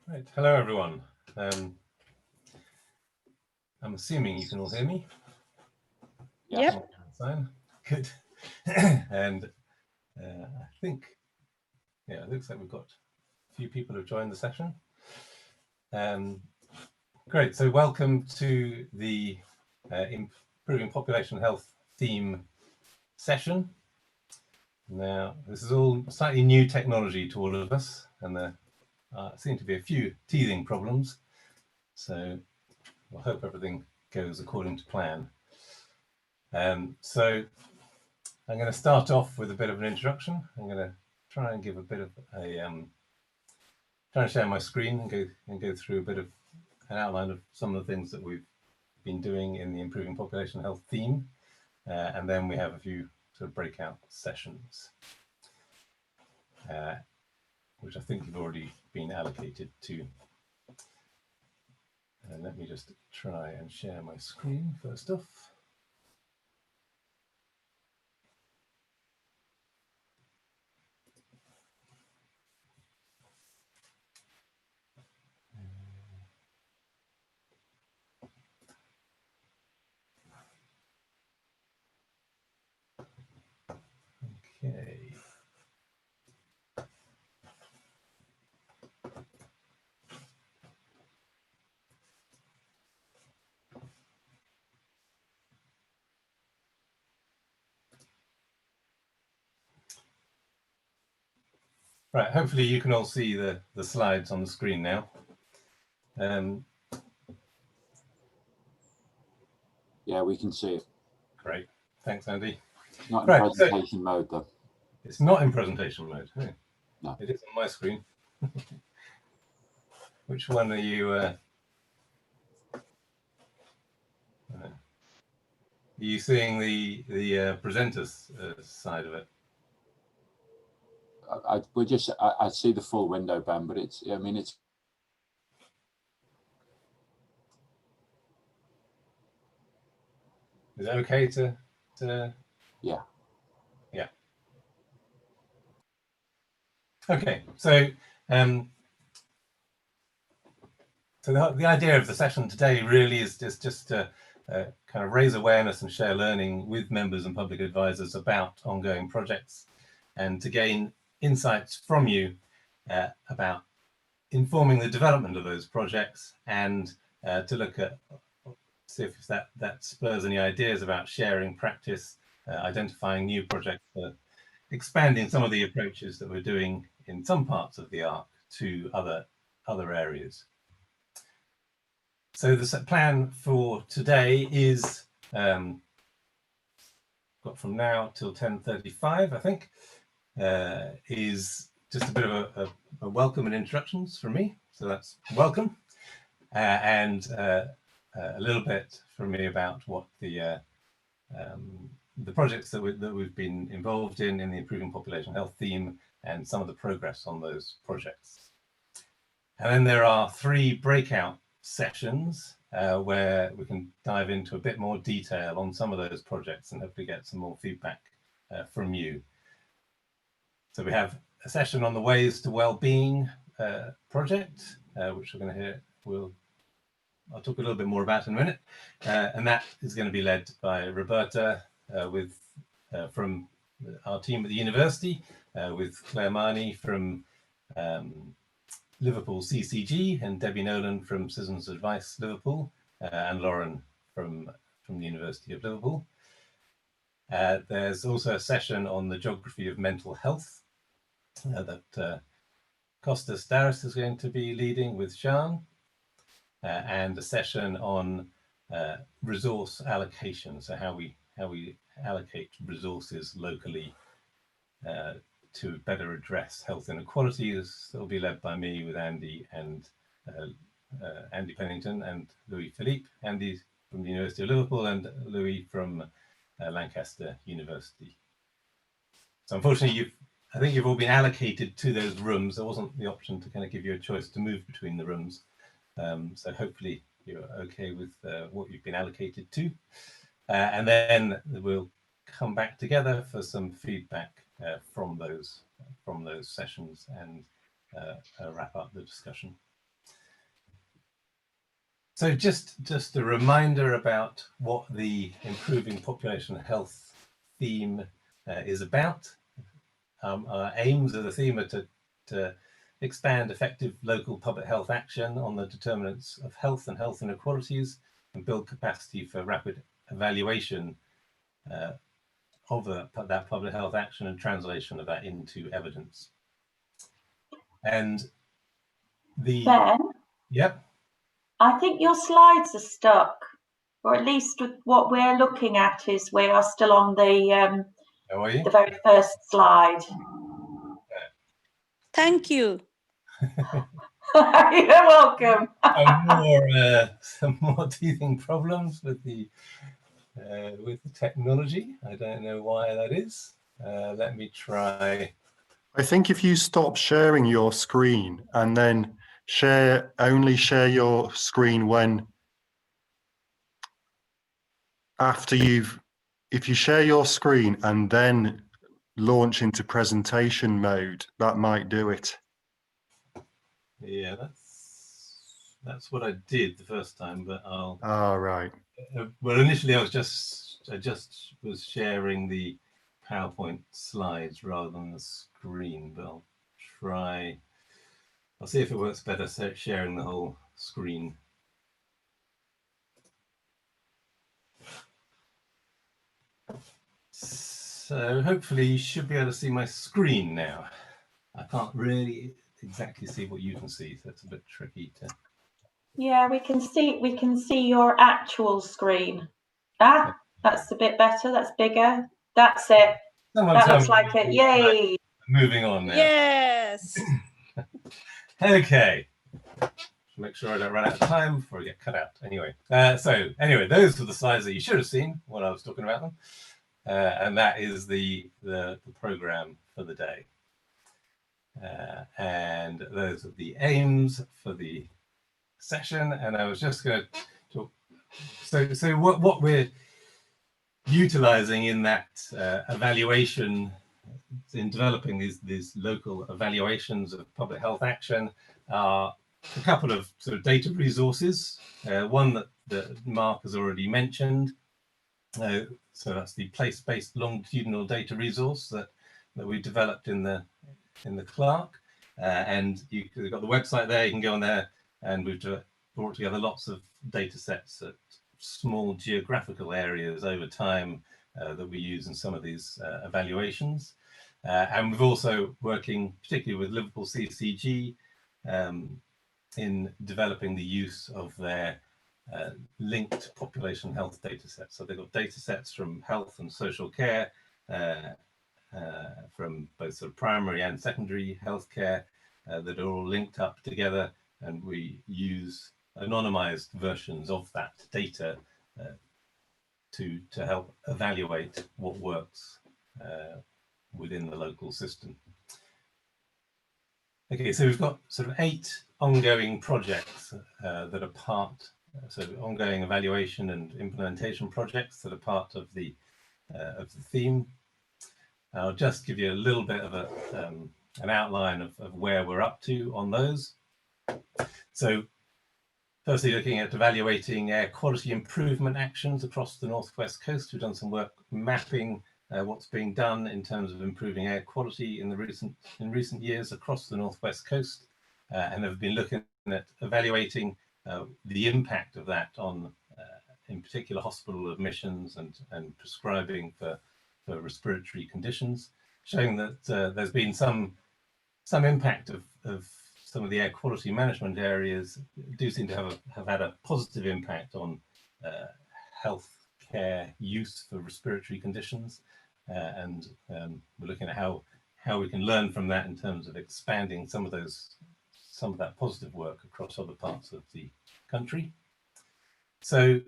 Right. Hello, everyone. I'm assuming you can all hear me. Yes. Yep. Fine. Good. And I think, yeah, it looks like we've got a few people who've joined the session. Great. So welcome to the Improving Population Health theme session. Now, this is all slightly new technology to all of us, and there seem to be a few teething problems. So I hope everything goes according to plan. So I'm going to start off with a bit of an introduction. I'm going to try and give a bit of a try and share my screen and go through a bit of an outline of some of the things that we've been doing in the Improving Population Health theme, and then we have a few sort of breakout sessions, which I think you've already been allocated to. And let me just try and share my screen first off. Okay. Right, hopefully you can all see the slides on the screen now. Yeah, we can see it. Great, thanks Andy. It's not in Right, presentation mode though. It's not in presentation mode. No. It is on my screen. Which one are you? Are you seeing the presenters side of it? I see the full window, Ben, but it's. I mean, it's. Is it okay to? Yeah. Yeah. Okay, so the idea of the session today really is just to kind of raise awareness and share learning with members and public advisors about ongoing projects, and to gain insights from you about informing the development of those projects, and to look at see if that spurs any ideas about sharing practice, identifying new projects, expanding some of the approaches that we're doing in some parts of the ARC to other areas. So the plan for today is got from now till 10:35, I think, is just a bit of a welcome and introductions from me. So that's welcome, and a little bit from me about what the projects that we've been involved in the Improving Population Health theme, and some of the progress on those projects. And then there are 3 breakout sessions where we can dive into a bit more detail on some of those projects and hopefully get some more feedback from you. So we have a session on the Ways to Wellbeing project, which we're going to hear. I'll talk a little bit more about in a minute, and that is going to be led by Roberta from our team at the university, with Claire Marnie from Liverpool CCG, and Debbie Nolan from Citizens Advice Liverpool, and Lauren from the University of Liverpool. There's also a session on the geography of mental health that Kostas Daris is going to be leading with Sian, and a session on resource allocation, so how we allocate resources locally to better address health inequalities. That will be led by me with Andy and Andy Pennington and Louis Philippe. Andy from the University of Liverpool and Louis from Lancaster University. So unfortunately, I think you've all been allocated to those rooms. There wasn't the option to kind of give you a choice to move between the rooms. So hopefully you're okay with what you've been allocated to. And then we'll come back together for some feedback from those sessions, and wrap up the discussion. So just a reminder about what the improving population health theme is about. Our aims of the theme are to expand effective local public health action on the determinants of health and health inequalities, and build capacity for rapid evaluation of that public health action and translation of that into evidence. And Ben? Yep. I think your slides are stuck, or at least what we're looking at is we are still on the very first slide. Thank you. You're welcome. Some more teething problems with the technology. I don't know why that is. Let me try. I think if you stop sharing your screen and then only share your screen when if you share your screen and then launch into presentation mode, that might do it. Yeah, that's what I did the first time, but I'll. Right. Well, initially I just was sharing the PowerPoint slides rather than the screen, but I'll try. I'll see if it works better sharing the whole screen. So hopefully you should be able to see my screen now. I can't really exactly see what you can see, so it's a bit tricky to. Yeah, we can see your actual screen. Ah, that's a bit better. That's bigger. That's it. That looks like it. Yay! Moving on now. Yes. Okay. Make sure I don't run out of time before I get cut out. Anyway, those were the slides that you should have seen when I was talking about them, and that is the program for the day, and those are the aims for the session. And I was just going to talk. So what we're utilizing in that evaluation, in developing these local evaluations of public health action, are a couple of sort of data resources. One that Mark has already mentioned. So that's the place-based longitudinal data resource that we developed in the Clark, and you've got the website there. You can go on there, and we've brought together lots of data sets at small geographical areas over time that we use in some of these evaluations. And we've also working particularly with Liverpool CCG in developing the use of their linked population health data sets. So they've got data sets from health and social care, from both sort of primary and secondary healthcare that are all linked up together, and we use anonymized versions of that data to help evaluate what works within the local system. Okay, so we've got sort of 8 ongoing projects that are part, so ongoing evaluation and implementation projects that are part of the theme. I'll just give you a little bit of an outline of where we're up to on those. So firstly, looking at evaluating air quality improvement actions across the Northwest Coast. We've done some work mapping what's being done in terms of improving air quality in recent years across the Northwest Coast, and have been looking at evaluating the impact of that on, in particular, hospital admissions and prescribing for respiratory conditions, showing that there's been some impact of some of the air quality management areas do seem to have had a positive impact on health care use for respiratory conditions, and we're looking at how we can learn from that in terms of expanding some of that positive work across other parts of the country. So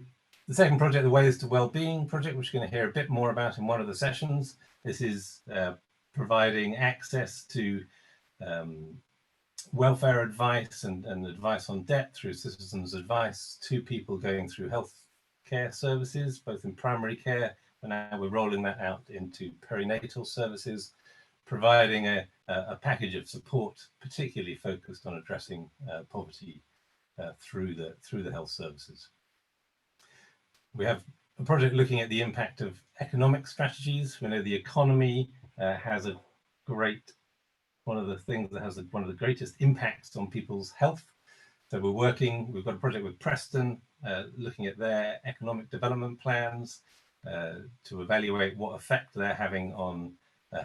the second project, the Ways to Wellbeing project, which you're going to hear a bit more about in one of the sessions. This is providing access to welfare advice and advice on debt through citizens' advice to people going through health care services, both in primary care, and now we're rolling that out into perinatal services, providing a package of support particularly focused on addressing poverty through the health services. We have a project looking at the impact of economic strategies. We know the economy has a great, one of the things that has one of the greatest impacts on people's health. So we've got a project with Preston looking at their economic development plans to evaluate what effect they're having on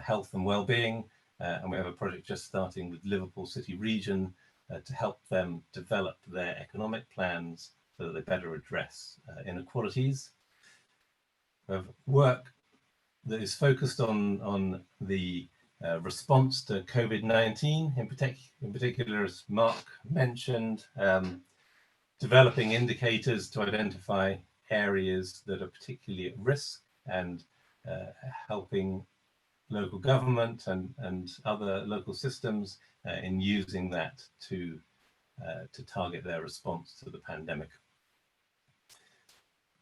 health and well-being. And we have a project just starting with Liverpool City Region to help them develop their economic plans so that they better address inequalities. We have work that is focused on the response to COVID-19, in particular, as Mark mentioned, developing indicators to identify areas that are particularly at risk and helping local government and other local systems in using that to target their response to the pandemic.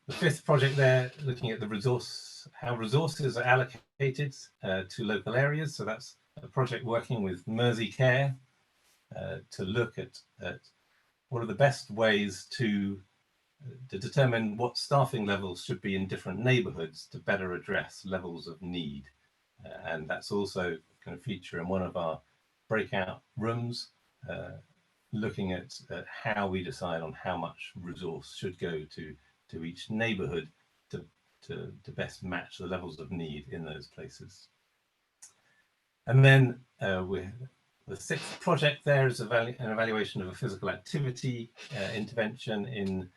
The fifth project there, looking at how resources are allocated to local areas. So that's a project working with Merseycare to look at what are the best ways to determine what staffing levels should be in different neighbourhoods to better address levels of need. And that's also going to feature in one of our breakout rooms, looking at how we decide on how much resource should go to each neighbourhood to best match the levels of need in those places. And then the sixth project there is an evaluation of a physical activity intervention in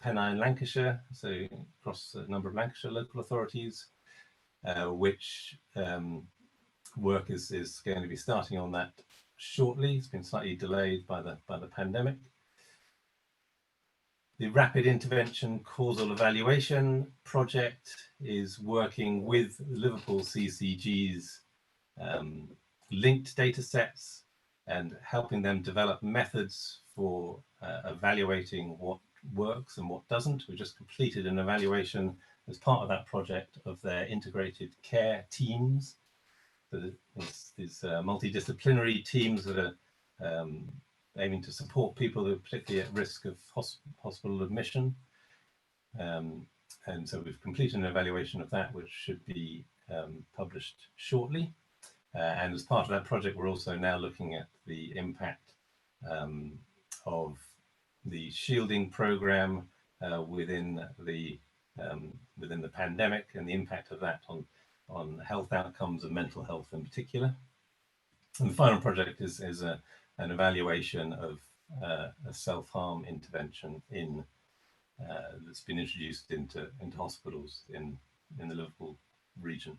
Pennine, Lancashire, so across a number of Lancashire local authorities, which work is going to be starting on that shortly. It's been slightly delayed by the pandemic. The Rapid Intervention Causal Evaluation project is working with Liverpool CCG's linked data sets and helping them develop methods for evaluating what works and what doesn't. We just completed an evaluation as part of that project of their integrated care teams. So these multidisciplinary teams that are aiming to support people who are particularly at risk of hospital admission. And so we've completed an evaluation of that, which should be published shortly. And as part of that project, we're also now looking at the impact of the shielding program within the pandemic and the impact of that on health outcomes and mental health in particular. And the final project is an evaluation of a self-harm intervention that's been introduced into hospitals in the Liverpool region.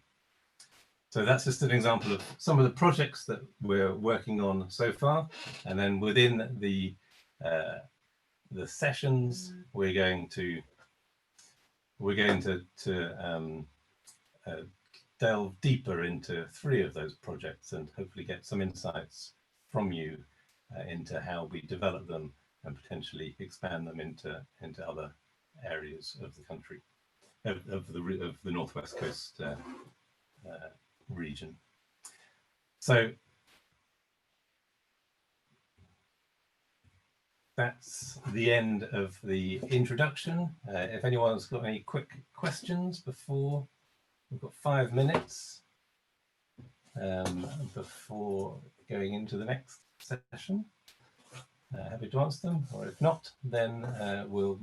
So that's just an example of some of the projects that we're working on so far. And then within the sessions, we're going to delve deeper into 3 of those projects and hopefully get some insights from you into how we develop them and potentially expand them into other areas of the country, of the Northwest Coast region. So that's the end of the introduction. If anyone's got any quick questions before, we've got 5 minutes before going into the next session. Happy to answer them, or if not, then we'll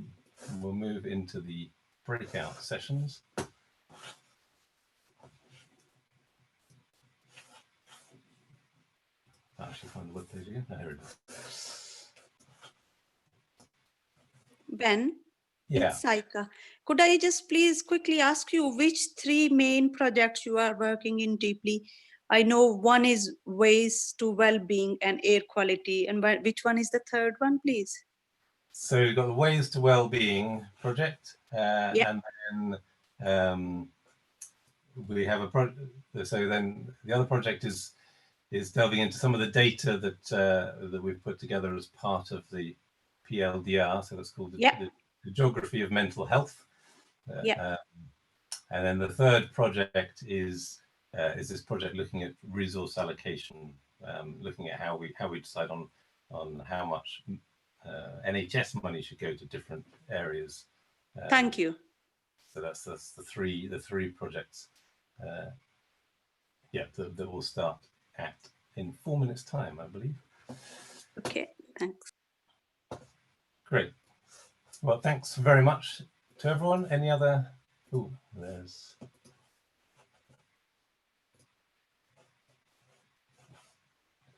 move into the breakout sessions. I actually find the web page again. No, here it is. Ben, Yeah. it's Saika. Could I just please quickly ask you which 3 main projects you are working in deeply? I know one is ways to well-being and air quality, and which one is the third one, please? So we've got the Ways to Wellbeing project, and then we have a project. So then the other project is delving into some of the data that we've put together as part of the PLDR. So that's called the Geography of Mental Health. And then the third project is this project looking at resource allocation, looking at how we decide on how much NHS money should go to different areas. Thank you. So that's the three projects. Yeah, that will start in 4 minutes' time, I believe. Okay, thanks. Great. Well, thanks very much to everyone. Any other? Oh, there's.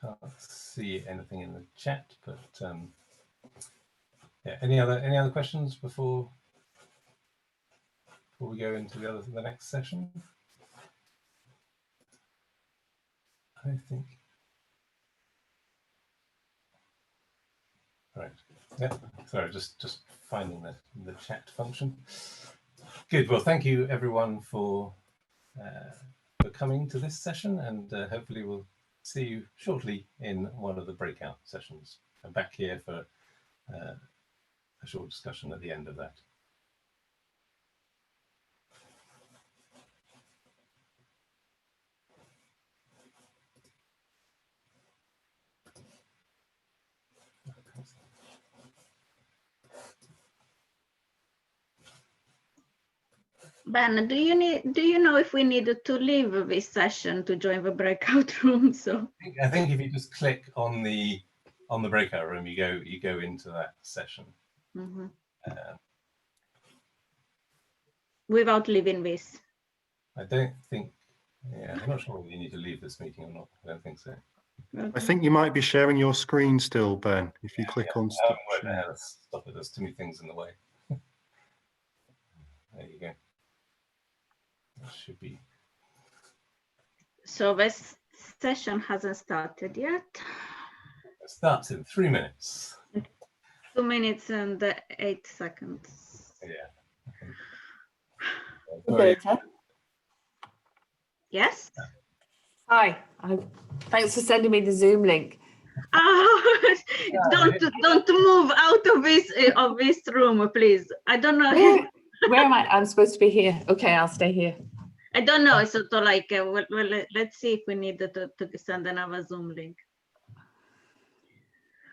Can't see anything in the chat, but yeah. Any other questions before we go into the next session? I think. Right. Yeah. Sorry, just finding the chat function. Good. Well, thank you everyone for coming to this session, and hopefully we'll see you shortly in one of the breakout sessions. I'm back here for a short discussion at the end of that. Ben, do you know if we needed to leave this session to join the breakout room? So I think if you just click on the breakout room, you go into that session. mm-hmm. Without leaving this. I don't think. Yeah, I'm not sure whether you need to leave this meeting or not. I don't think so. Okay. I think you might be sharing your screen still, Ben, if you click on stop share. Let's stop it. There's too many things in the way. There you go. That should be. So this session hasn't started yet. It starts in 3 minutes. 2 minutes and 8 seconds. Yeah. Roberta. Yes. Hi. Thanks for sending me the Zoom link. Oh, don't move out of this room, please. I don't know. Where am I? I'm supposed to be here. Okay, I'll stay here. I don't know. It's sort of like well, let's see if we need to send another Zoom link.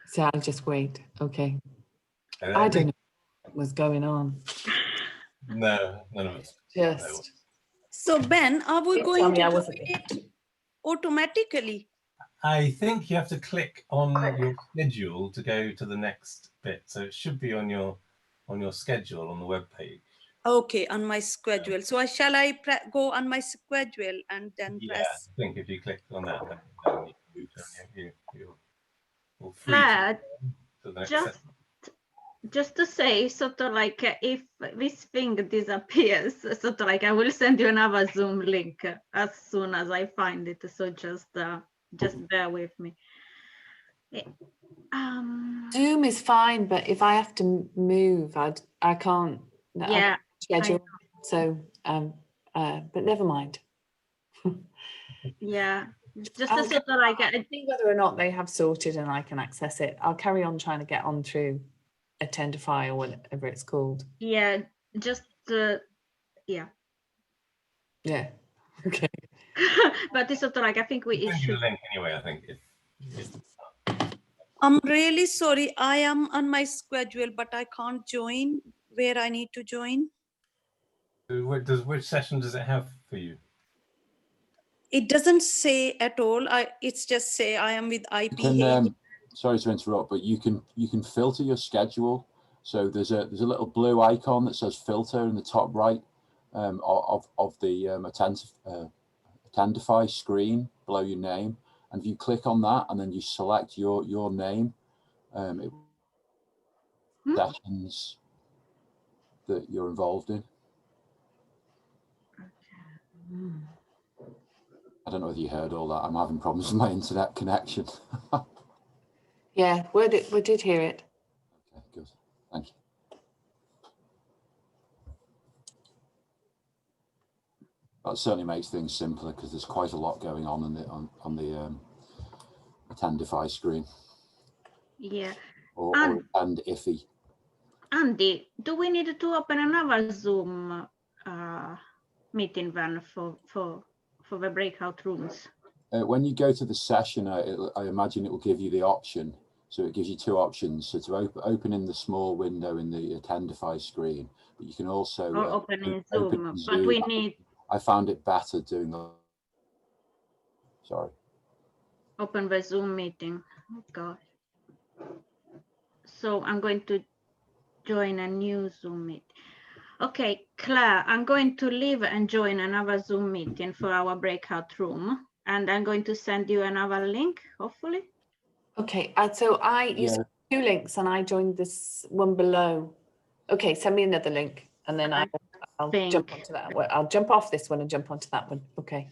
So I'll just wait. Okay. I don't know what was going on. No, none of us. Just. So Ben, are we going to do here. it automatically? I think you have to click on your schedule to go to the next bit. So it should be on your schedule on the web page. Okay, on my schedule. So shall I go on my schedule and then press? I think if you click on that, then you're free to the next step. Just to say, sort of like if this thing disappears, sort of like I will send you another Zoom link as soon as I find it. So just bear with me. Zoom is fine, but if I have to move, I can't. Yeah. Schedule. So but never mind. Yeah. Just to sort of like I think whether or not they have sorted and I can access it. I'll carry on trying to get on through Attendify or whatever it's called. Yeah, just yeah. Yeah. Okay. But it's sort of like I think we Send you should. the link anyway. I think I'm really sorry. I am on my schedule, but I can't join where I need to join. Which session does it have for you? It doesn't say at all. It's just say I am with IPH. Sorry to interrupt, but you can filter your schedule. So there's a little blue icon that says filter in the top right of the Attendify screen below your name, and if you click on that and then you select your name, sessions that you're involved in. I don't know whether you heard all that. I'm having problems with my internet connection. Yeah, we did hear it. Okay, good. Thank you. That certainly makes things simpler because there's quite a lot going on on the Attendify screen. Yeah. And iffy. Andy, do we need to open another Zoom meeting then for the breakout rooms? When you go to the session, I imagine it will give you the option So it gives you two options. So to open in the small window in the Attendify screen, but you can also Or open in open Zoom, in but Zoom. we need I found it better doing the. Sorry. open the Zoom meeting. Oh God. So I'm going to join a new Zoom meet. Okay, Claire, I'm going to leave and join another Zoom meeting for our breakout room. And I'm going to send you another link, hopefully. Okay, so I used Yeah. 2 links and I joined this one below. Okay, send me another link and then I'll jump think. onto that one. I'll jump off this one and jump onto that one. Okay.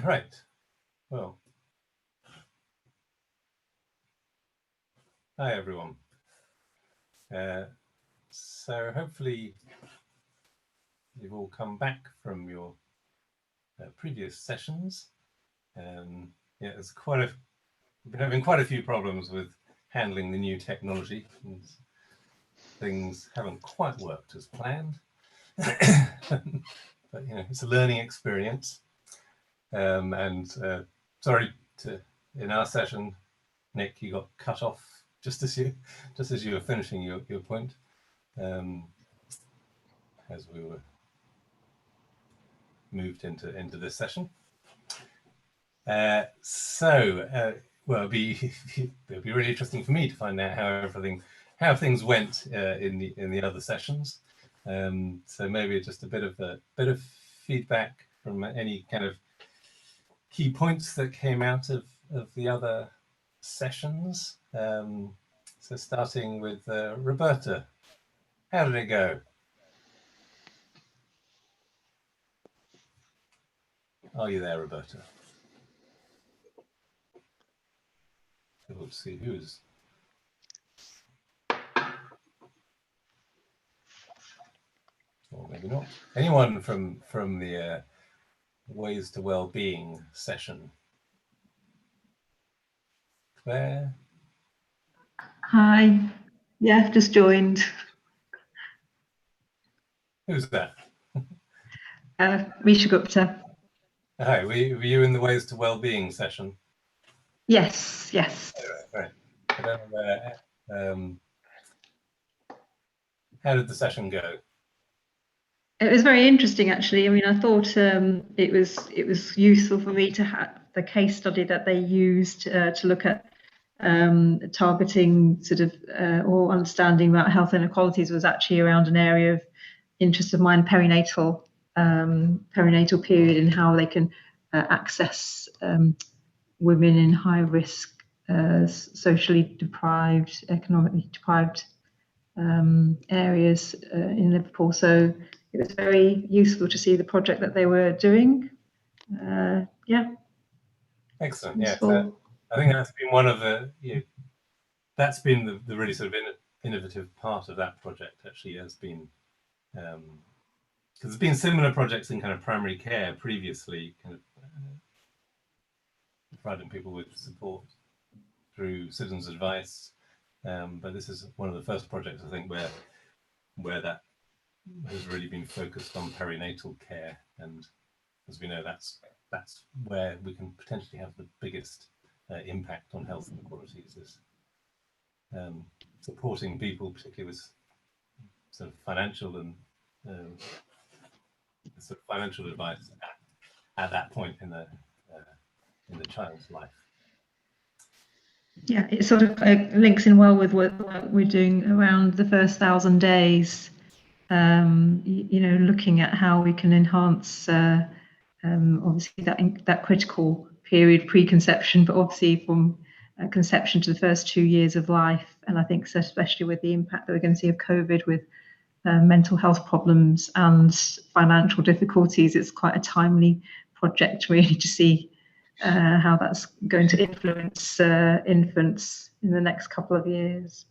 Right. Well, hi everyone. So hopefully you've all come back from your previous sessions. Yeah, there's we've been having quite a few problems with handling the new technology. And things haven't quite worked as planned, but you know, it's a learning experience. And sorry in our session, Nick, you got cut off just as you were finishing your point, as we were moved into this session. Well, it'd be really interesting for me to find out how things went in the other sessions. So maybe just a bit of feedback from any kind of key points that came out of the other sessions. So starting with Roberta, how did it go? Are you there, Roberta? Let's see who's. Or maybe not. Anyone from the Ways to Wellbeing session? Claire? Hi. Yeah, just joined. Who's that? Risha Gupta. Hi, were you in the Ways to Wellbeing session? Yes, yes. Right. I don't know, how did the session go? It was very interesting, actually. I mean, I thought it was useful for me to have the case study that they used to look at targeting sort of or understanding about health inequalities was actually around an area of interest of mine, perinatal period, and how they can access women in high risk, socially deprived, economically deprived areas in Liverpool. So it was very useful to see the project that they were doing. Yeah. Excellent. Yeah, so I think that's been one of the, that's been the really sort of innovative part of that project, actually, has been, because there's been similar projects in kind of primary care previously, kind of providing people with support through citizens' advice. But this is one of the first projects, I think, where that has really been focused on perinatal care, and as we know, that's where we can potentially have the biggest impact on health inequalities, is supporting people, particularly with sort of financial and sort of financial advice at that point in the child's life. Yeah, it sort of links in well with what we're doing around the first 1,000 days. You know, looking at how we can enhance obviously that critical period preconception, but obviously from conception to the first 2 years of life. And I think so, especially with the impact that we're going to see of COVID with mental health problems and financial difficulties, it's quite a timely project really to see how that's going to influence infants in the next couple of years.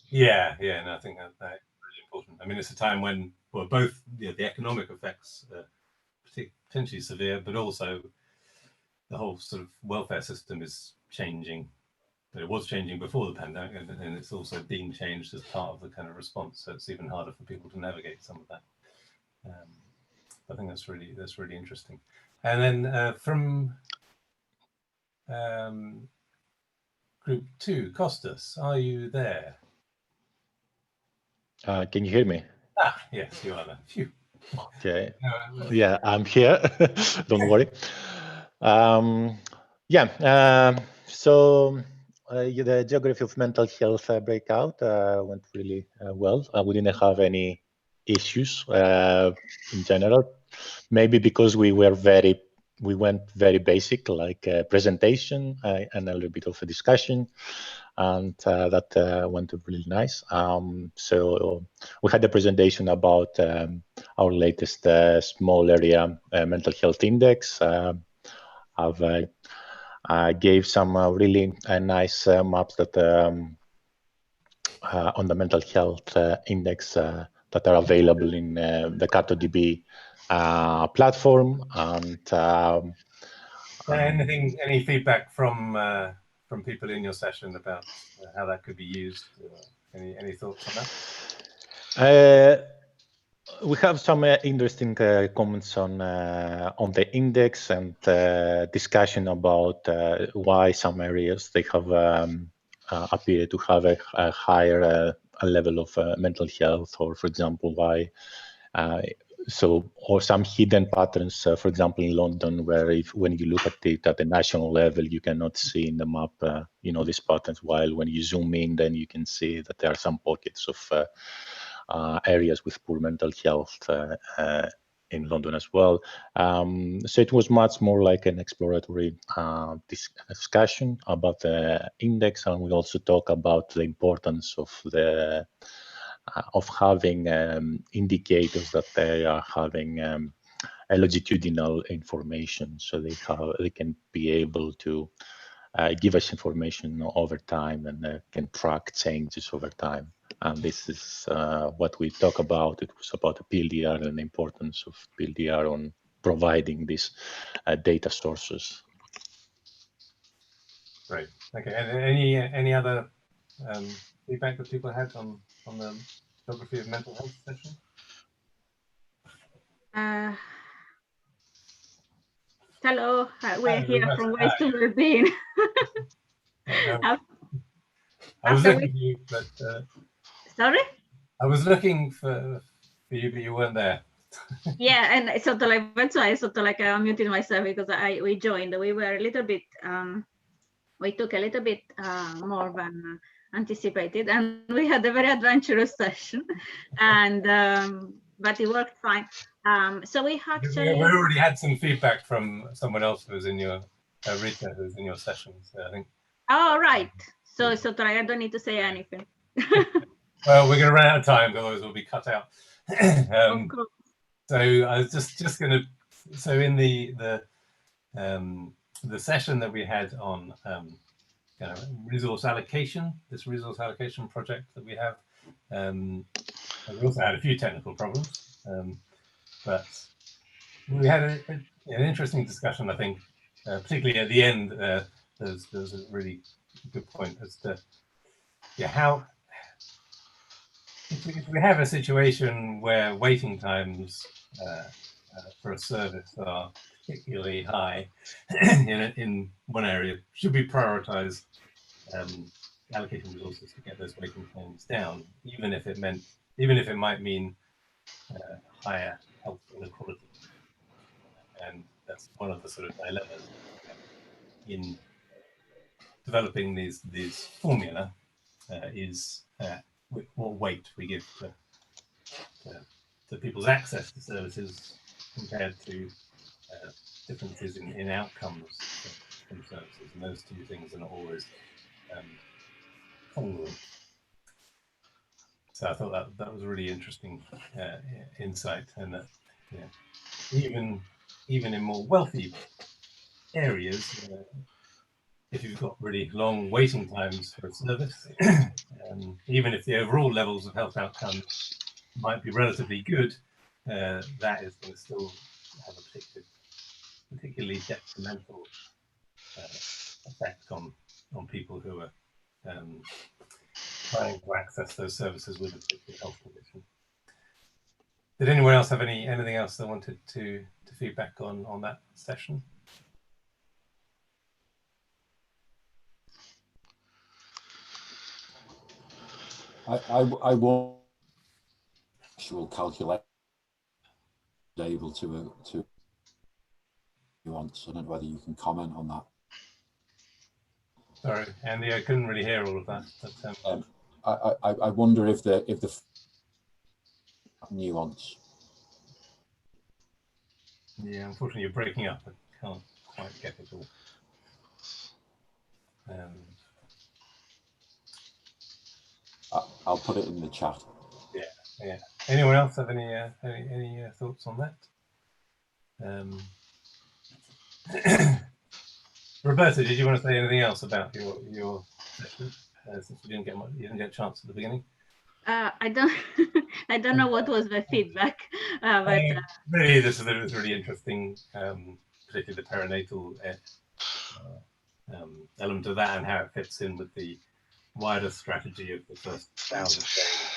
Yeah, and I think that's really important. I mean, it's a time when, well, both the economic effects are potentially severe, but also the whole sort of welfare system is changing. But it was changing before the pandemic, and it's also being changed as part of the kind of response. So it's even harder for people to navigate some of that. I think that's really interesting. And then from group 2, Costas, are you there? Can you hear me? Ah, yes, you are there. Phew. Okay. Yeah, I'm here. Don't worry. Yeah. So the geography of mental health breakout went really well. We didn't have any issues in general. Maybe because we went very basic, like presentation and a little bit of a discussion, and that went really nice. So we had a presentation about our latest small area mental health index. I gave some really nice maps that on the mental health index that are available in the CatoDB platform. And any feedback from people in your session about how that could be used? Any thoughts on that? We have some interesting comments on the index and discussion about why some areas they have appear to have a higher level of mental health, or for example, why or some hidden patterns, for example, in London, where when you look at it at the national level, you cannot see in the map, these patterns. While when you zoom in, then you can see that there are some pockets of areas with poor mental health in London as well. So it was much more like an exploratory discussion about the index, and we also talk about the importance of having indicators that they are having a longitudinal information, so they can be able to give us information over time and can track changes over time. And this is what we talk about. It was about the PLDR and the importance of PLDR on providing these data sources. Great. Okay. And any other feedback that people had on the geography of mental health session? Hello, we're here from Ways to Wellbeing. I was looking for you, but sorry? I was looking for you, but you weren't there. Yeah, and sort of like that's why I sort of like I unmuted myself, because we joined. We were a little bit we took a little bit more than anticipated, and we had a very adventurous session, and but it worked fine. So we actually we already had some feedback from someone else who was in your Rita, who was in your sessions, I think. Oh, right. So sort of like I don't need to say anything. Well, we're going to run out of time, otherwise we'll be cut out. Of course. So I was just going to. So in the session that we had on resource allocation, this resource allocation project that we have, we also had a few technical problems, but we had an interesting discussion. I think, particularly at the end, there's a really good point as to how. If we have a situation where waiting times for a service are particularly high in one area, should we prioritize allocating resources to get those waiting times down, even if it might mean higher health inequality? And that's one of the sort of dilemmas in developing these formula is what weight we give to people's access to services compared to differences in outcomes from services, and those two things are not always congruent. So I thought that was a really interesting insight, and that even in more wealthy areas, if you've got really long waiting times for a service, even if the overall levels of health outcomes might be relatively good, that is going to still have a particularly detrimental effect on people who are trying to access those services with a particular health condition. Did anyone else have anything else they wanted to feedback on that session? I won't actual calculation able to nuance. I don't know whether you can comment on that. Sorry, Andy, I couldn't really hear all of that. But, I wonder if the nuance. yeah, unfortunately, you're breaking up. I can't quite get it all. I'll put it in the chat. Yeah. Anyone else have any thoughts on that? Roberta, did you want to say anything else about your session? Since you didn't get a chance at the beginning. I don't know what was the feedback, but really, this was really interesting, particularly the perinatal element of that and how it fits in with the wider strategy of the first 1,000 days.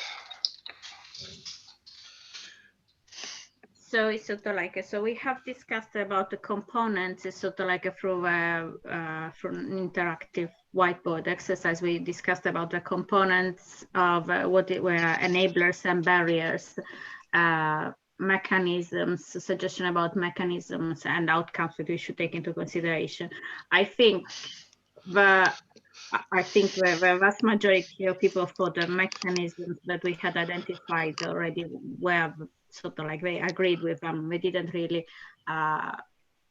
So it's sort of like, so we have discussed about the components, it's sort of like through an interactive whiteboard exercise. We discussed about the components of what it were enablers and barriers, mechanisms, suggestion about mechanisms and outcomes that we should take into consideration. I think the vast majority of people for the mechanisms that we had identified already were sort of like they agreed with them. We didn't really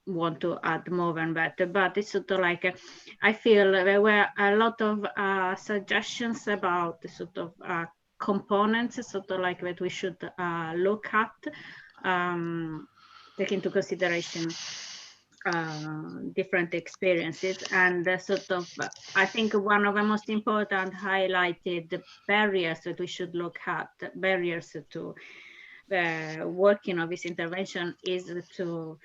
want to add more than that, but it's sort of like I feel there were a lot of suggestions about the sort of components, sort of like that we should look at, take into consideration different experiences, and sort of I think one of the most important highlighted barriers that we should look at, barriers to the working of this intervention, is to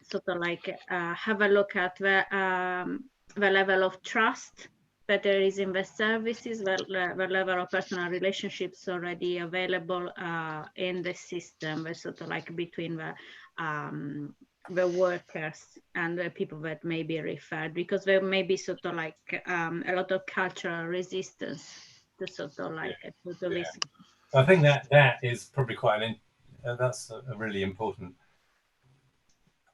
sort of like have a look at the level of trust that there is in the services, the level of personal relationships already available in the system, sort of like between the workers and the people that may be referred, because there may be sort of like a lot of cultural resistance to sort of like to this. So I think that is probably quite that's a really important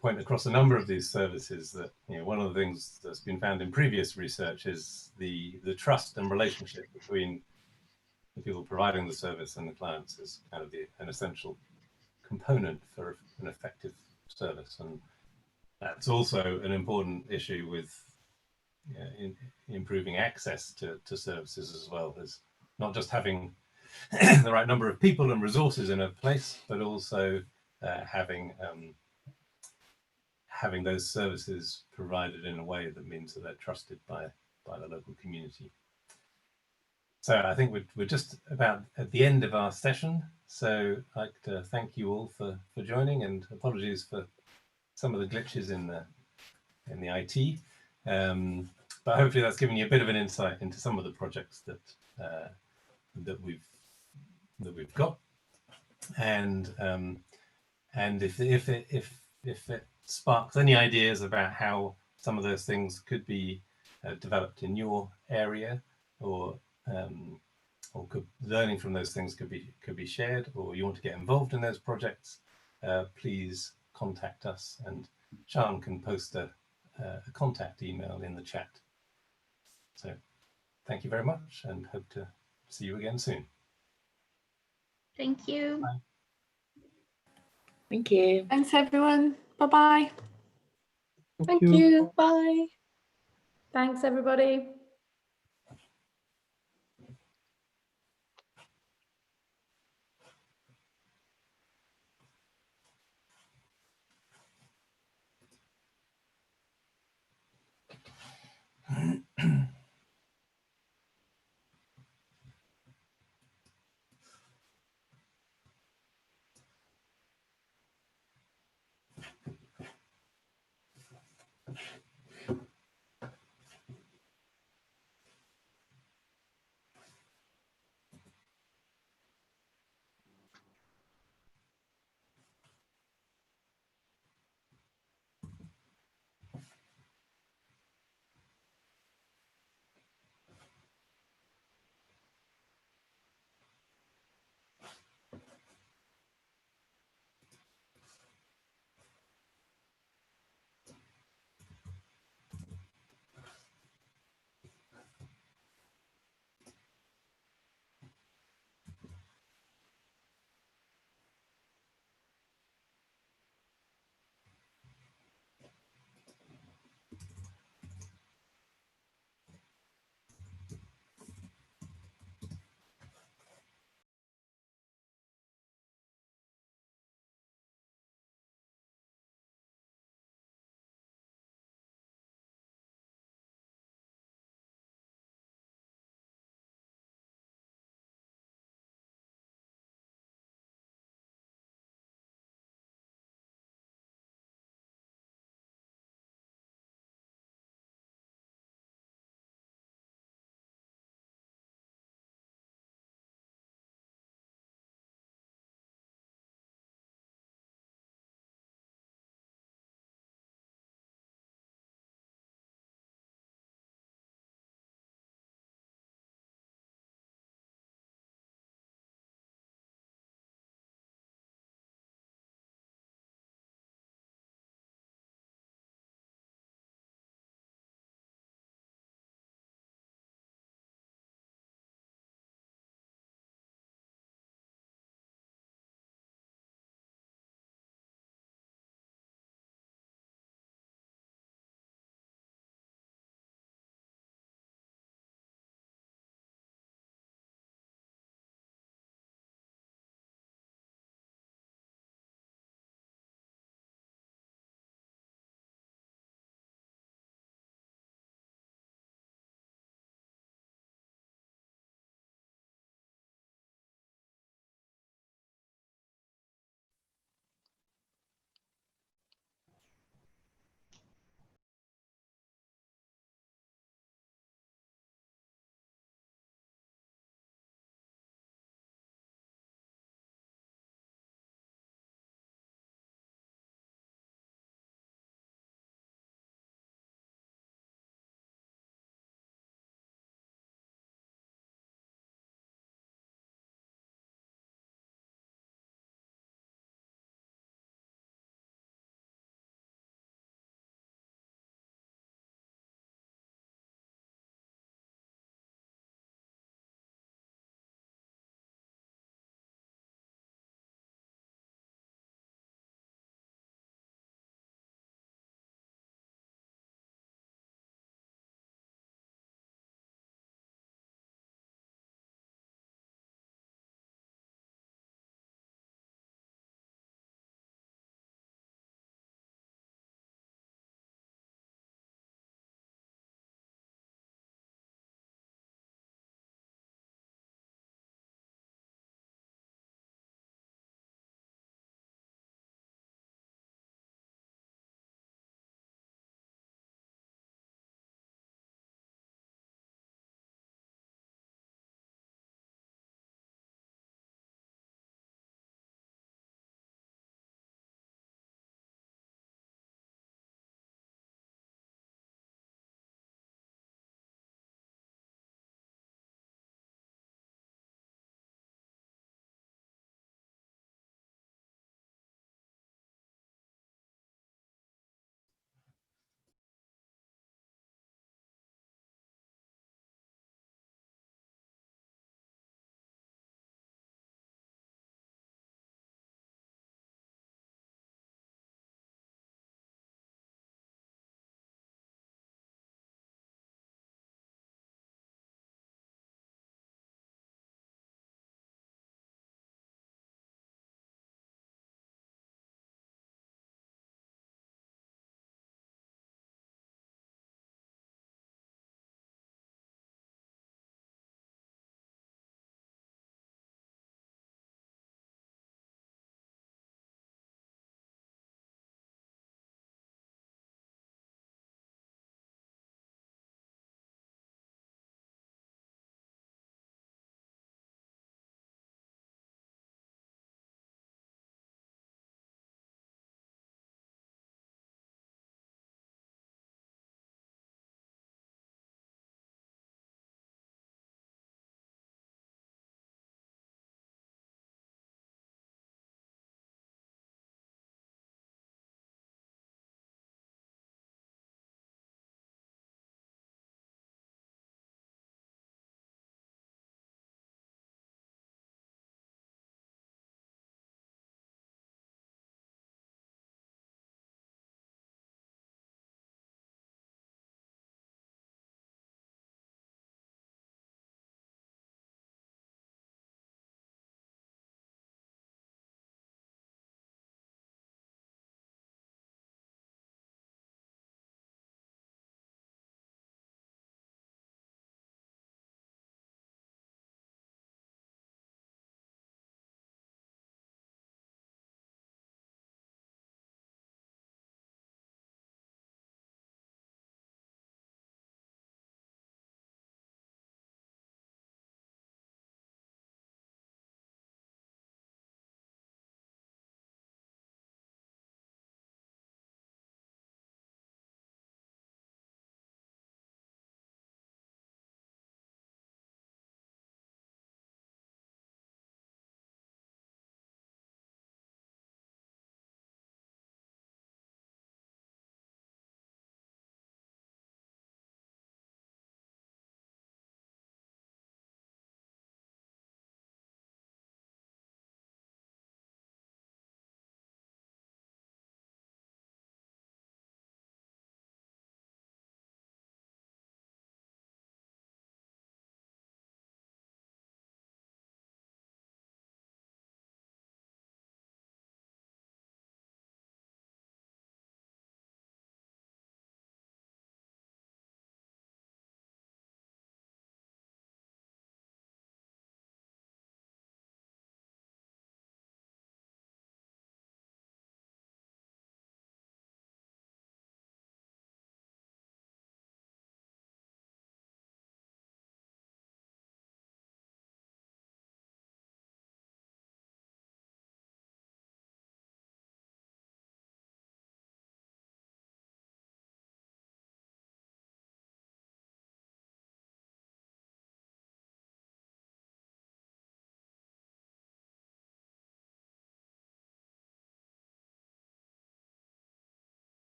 point across a number of these services, that one of the things that's been found in previous research is the trust and relationship between the people providing the service and the clients is kind of an essential component for an effective service, and that's also an important issue with improving access to services as well, as not just having the right number of people and resources in a place, but also having those services provided in a way that means that they're trusted by the local community. So I think we're just about at the end of our session. So I'd like to thank you all for joining, and apologies for some of the glitches in the IT. But hopefully that's given you a bit of an insight into some of the projects that we've got, and if it sparks any ideas about how some of those things could be developed in your area, or learning from those things could be shared, or you want to get involved in those projects, please contact us, and Sian can post a contact email in the chat. So thank you very much, and hope to see you again soon. Thank you. Bye. Thank you. Thanks, everyone. Bye-bye. Thank you. Bye. Thanks, everybody.